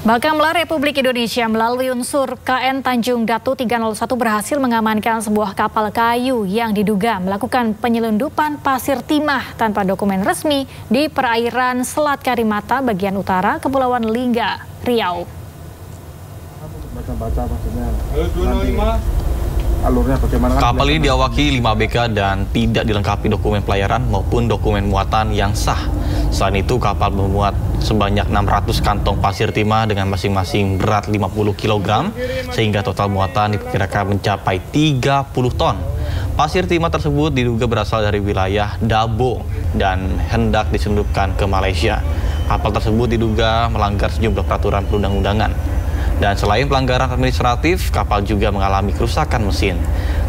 Bakamla Republik Indonesia melalui unsur KN Tanjung Datu 301 berhasil mengamankan sebuah kapal kayu yang diduga melakukan penyelundupan pasir timah tanpa dokumen resmi di perairan Selat Karimata bagian utara Kepulauan Lingga, Riau. Kapal ini diawaki 5 ABK dan tidak dilengkapi dokumen pelayaran maupun dokumen muatan yang sah. Selain itu, kapal memuat sebanyak 600 kantong pasir timah dengan masing-masing berat 50 kg, sehingga total muatan diperkirakan mencapai 30 ton. Pasir timah tersebut diduga berasal dari wilayah Dabo dan hendak diselundupkan ke Malaysia. Kapal tersebut diduga melanggar sejumlah peraturan perundang-undangan. Dan selain pelanggaran administratif, kapal juga mengalami kerusakan mesin.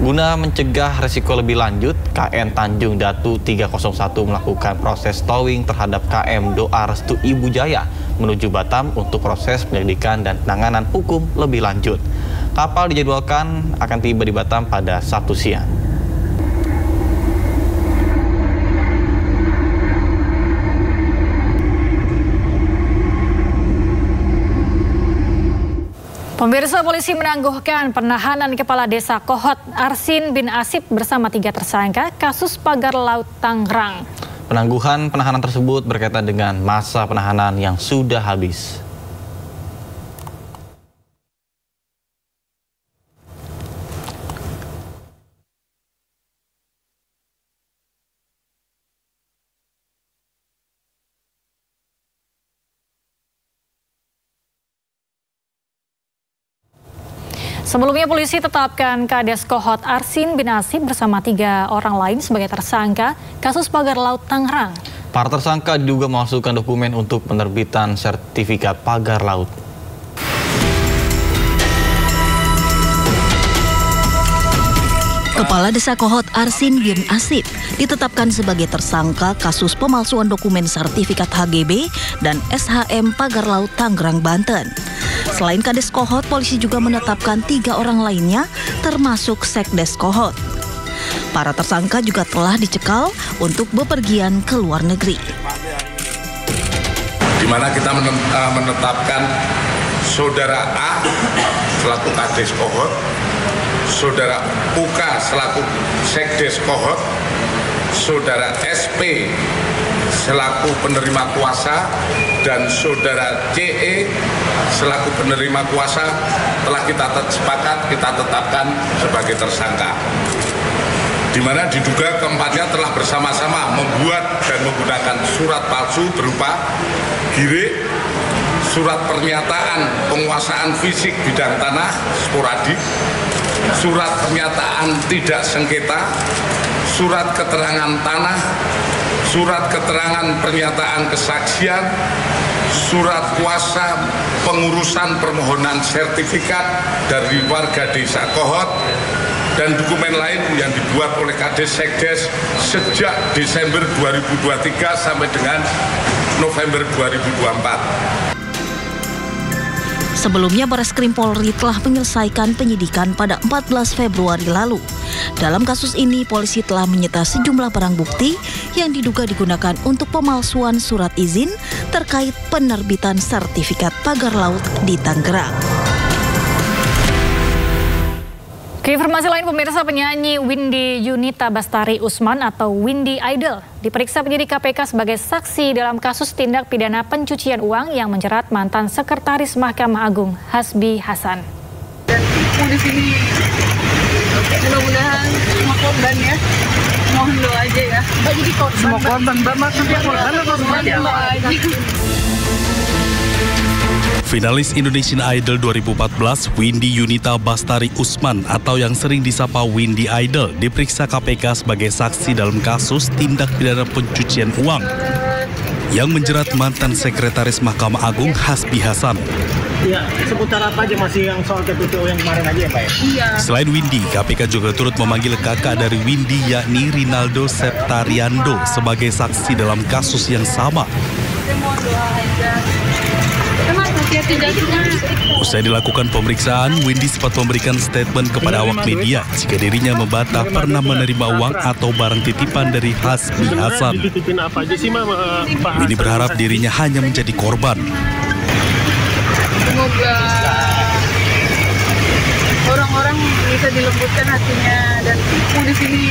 Guna mencegah risiko lebih lanjut, KN Tanjung Datu 301 melakukan proses towing terhadap KM Doa Restu Ibu Jaya menuju Batam untuk proses penyelidikan dan penanganan hukum lebih lanjut. Kapal dijadwalkan akan tiba di Batam pada Sabtu siang. Pemirsa, polisi menangguhkan penahanan Kepala Desa Kohot Arsin bin Asip bersama 3 tersangka kasus pagar laut Tangerang. Penangguhan penahanan tersebut berkaitan dengan masa penahanan yang sudah habis. Sebelumnya polisi tetapkan Kades Kohot Arsin bin Asip bersama 3 orang lain sebagai tersangka kasus pagar laut Tangerang. Para tersangka diduga memasukkan dokumen untuk penerbitan sertifikat pagar laut. Kepala Desa Kohot Arsin bin Asip ditetapkan sebagai tersangka kasus pemalsuan dokumen sertifikat HGB dan SHM pagar laut Tangerang, Banten. Selain Kades Kohot, polisi juga menetapkan 3 orang lainnya termasuk Sekdes Kohot. Para tersangka juga telah dicekal untuk bepergian ke luar negeri. Di mana kita menetapkan Saudara A selaku Kades Kohot, Saudara UK selaku Sekdes Kohot, Saudara SP selaku penerima kuasa, dan Saudara CE selaku penerima kuasa telah kita sepakat kita tetapkan sebagai tersangka. Di mana diduga keempatnya telah bersama-sama membuat dan menggunakan surat palsu berupa GIRE, surat pernyataan penguasaan fisik bidang tanah sporadik, surat pernyataan tidak sengketa, surat keterangan tanah, surat keterangan pernyataan kesaksian, surat kuasa pengurusan permohonan sertifikat dari warga Desa Kohot, dan dokumen lain yang dibuat oleh Kades Sekdes sejak Desember 2023 sampai dengan November 2024. Sebelumnya, Bareskrim Polri telah menyelesaikan penyidikan pada 14 Februari lalu. Dalam kasus ini, polisi telah menyita sejumlah barang bukti yang diduga digunakan untuk pemalsuan surat izin terkait penerbitan sertifikat pagar laut di Tangerang. Ke informasi lain, pemirsa, penyanyi Windy Yunita Bastari Usman atau Windy Idol diperiksa penyidik KPK sebagai saksi dalam kasus tindak pidana pencucian uang yang menjerat mantan Sekretaris Mahkamah Agung Hasbi Hasan. Dan di sini mudah-mudahan semua korban ya, mohon doa aja ya. Jadi semua korban, maksudnya korban ya. Finalis Indonesian Idol 2014, Windy Yunita Bastari Usman atau yang sering disapa Windy Idol diperiksa KPK sebagai saksi dalam kasus tindak pidana pencucian uang yang menjerat mantan Sekretaris Mahkamah Agung Hasbi Hasan. Ya, seputar apa aja masih yang soal TPPO yang kemarin aja ya Pak ya? Iya. Selain Windy, KPK juga turut memanggil kakak dari Windy yakni Rinaldo Septariando sebagai saksi dalam kasus yang sama. Usai dilakukan pemeriksaan, Windy sempat memberikan statement kepada awak media jika dirinya membantah pernah menerima uang atau barang titipan dari Hasbi Hasan. Windy berharap dirinya hanya menjadi korban. dilembutkan hatinya dan ibu di sini.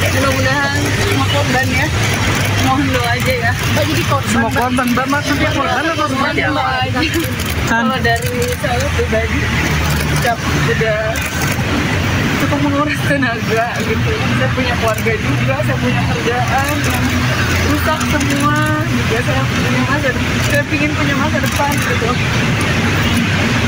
Mudah-mudahan semua korban ya, mohon doa aja ya. Mbak jadi korban. Semua korban, Mbak maksudnya korban atau semuanya? Kalau dari saya pribadi, udah cukup menguras tenaga gitu. Saya punya keluarga juga, saya punya kerjaan yang rusak semua. Juga saya ingin punya masa depan gitu.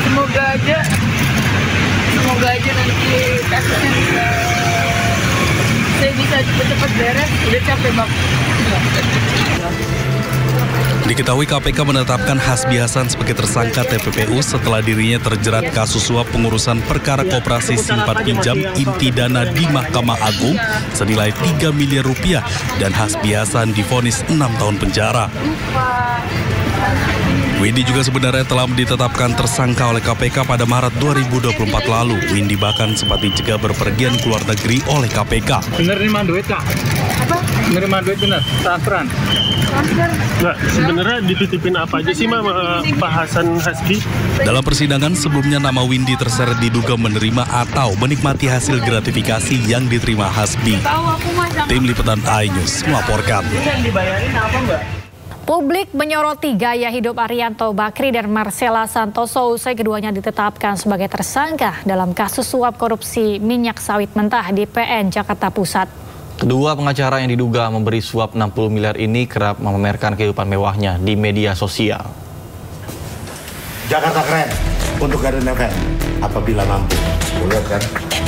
Semoga aja nanti kasusnya bisa cepat beres. Udah capek banget. Diketahui KPK menetapkan Hasbi Hasan sebagai tersangka TPPU setelah dirinya terjerat kasus suap pengurusan perkara koperasi simpan pinjam inti dana di Mahkamah Agung senilai 3 miliar rupiah dan Hasbi Hasan divonis 6 tahun penjara. Windy juga sebenarnya telah ditetapkan tersangka oleh KPK pada Maret 2024 lalu. Windy bahkan sempat dicegah berpergian ke luar negeri oleh KPK. Bener nerima duit, Kak? Apa? Nerima duit bener? Transferan? Nggak, sebenarnya dititipin apa aja sih, Pak Hasan Hasbi? Dalam persidangan sebelumnya nama Windy terseret diduga menerima atau menikmati hasil gratifikasi yang diterima Hasbi. Tim Liputan iNews melaporkan. Dibayarin apa, Mbak? Publik menyoroti gaya hidup Arianto Bakri dan Marcella Santoso usai keduanya ditetapkan sebagai tersangka dalam kasus suap korupsi minyak sawit mentah di PN Jakarta Pusat. Kedua pengacara yang diduga memberi suap 60 miliar ini kerap memamerkan kehidupan mewahnya di media sosial. Jakarta keren untuk Garden FM apabila mampu. Lihat kan,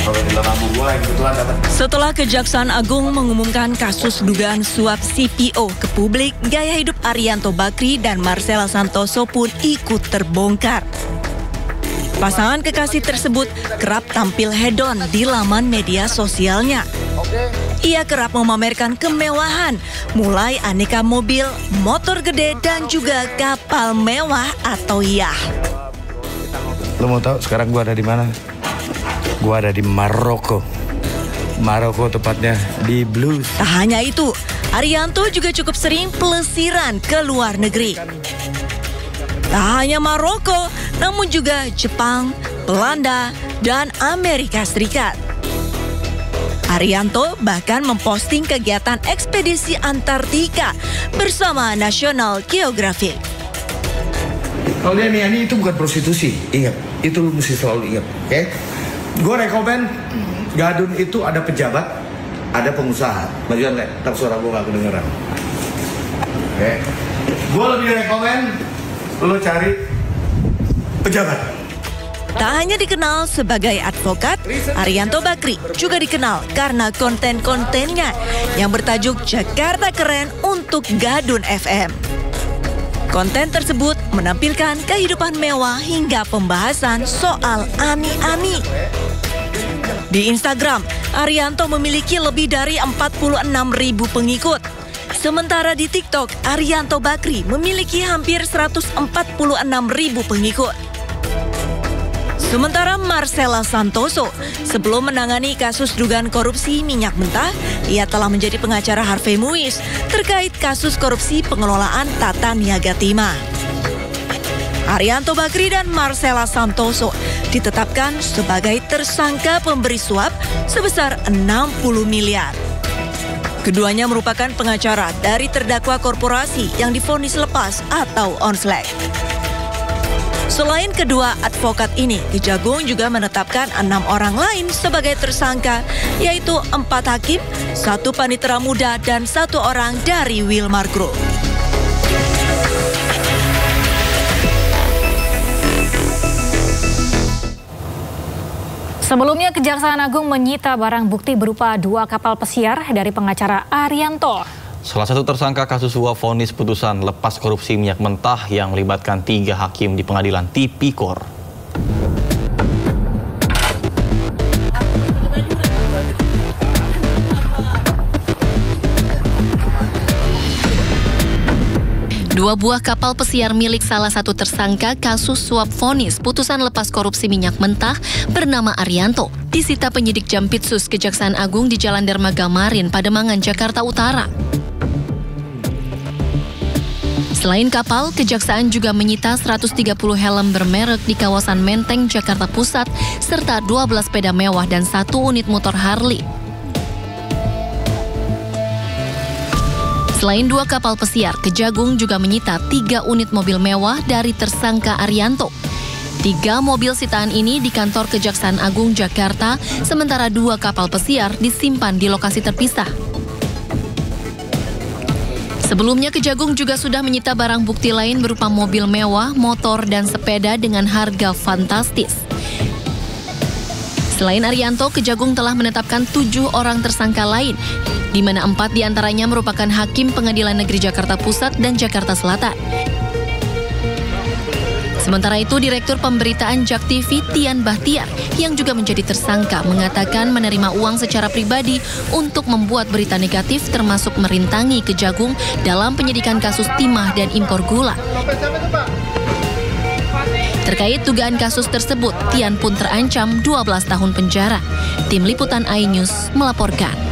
apabila mampu mulai kebetulan dapat. Setelah Kejaksaan Agung mengumumkan kasus dugaan suap CPO ke publik, gaya hidup Arianto Bakri dan Marcella Santoso pun ikut terbongkar. Pasangan kekasih tersebut kerap tampil hedon di laman media sosialnya. Ia kerap memamerkan kemewahan, mulai aneka mobil, motor gede, dan juga kapal mewah atau yacht. Lo mau tahu sekarang gua ada di mana? Gua ada di Maroko. Maroko tepatnya di Blues. Tak hanya itu, Arianto juga cukup sering pelesiran ke luar negeri. Tak hanya Maroko, namun juga Jepang, Belanda, dan Amerika Serikat. Arianto bahkan memposting kegiatan ekspedisi Antartika bersama National Geographic. Kalau dia ini itu bukan prostitusi, ingat. Itu lu mesti selalu ingat, oke? Gue rekomen Gadun itu ada pejabat, ada pengusaha. Majuan deh, tak suara gue gak kedengeran. Oke? Gue lebih rekomen lo cari pejabat. Tak hanya dikenal sebagai advokat, Arianto Bakri juga dikenal karena konten-kontennya yang bertajuk Jakarta Keren untuk Gadun FM. Konten tersebut menampilkan kehidupan mewah hingga pembahasan soal ani-ani. Di Instagram, Arianto memiliki lebih dari 46.000 pengikut. Sementara di TikTok, Arianto Bakri memiliki hampir 146.000 pengikut. Sementara Marcella Santoso, sebelum menangani kasus dugaan korupsi minyak mentah, ia telah menjadi pengacara Harvey Muiz terkait kasus korupsi pengelolaan Tata Niaga Timah. Arianto Bakri dan Marcella Santoso ditetapkan sebagai tersangka pemberi suap sebesar 60 miliar. Keduanya merupakan pengacara dari terdakwa korporasi yang divonis lepas atau onslek. Selain kedua advokat ini, Kejagung juga menetapkan 6 orang lain sebagai tersangka, yaitu 4 hakim, 1 panitera muda, dan 1 orang dari Wilmar Group. Sebelumnya, Kejaksaan Agung menyita barang bukti berupa 2 kapal pesiar dari pengacara Arianto. Salah satu tersangka kasus suap vonis putusan lepas korupsi minyak mentah yang melibatkan 3 hakim di pengadilan Tipikor. Dua buah kapal pesiar milik salah satu tersangka kasus suap vonis putusan lepas korupsi minyak mentah bernama Arianto disita penyidik Jampitsus Kejaksaan Agung di Jalan Dermaga Marin, Pademangan, Jakarta Utara. Selain kapal, Kejaksaan juga menyita 130 helm bermerek di kawasan Menteng, Jakarta Pusat, serta 12 sepeda mewah dan 1 unit motor Harley. Selain 2 kapal pesiar, Kejagung juga menyita 3 unit mobil mewah dari tersangka Arianto. 3 mobil sitaan ini di kantor Kejaksaan Agung Jakarta, sementara 2 kapal pesiar disimpan di lokasi terpisah. Sebelumnya, Kejagung juga sudah menyita barang bukti lain berupa mobil mewah, motor, dan sepeda dengan harga fantastis. Selain Arianto, Kejagung telah menetapkan 7 orang tersangka lain, di mana 4 diantaranya merupakan hakim Pengadilan Negeri Jakarta Pusat dan Jakarta Selatan. Sementara itu, Direktur Pemberitaan JAK TV Tian Bahtiar yang juga menjadi tersangka mengatakan menerima uang secara pribadi untuk membuat berita negatif termasuk merintangi Kejagung dalam penyidikan kasus timah dan impor gula. Terkait dugaan kasus tersebut, Tian pun terancam 12 tahun penjara. Tim Liputan iNews melaporkan.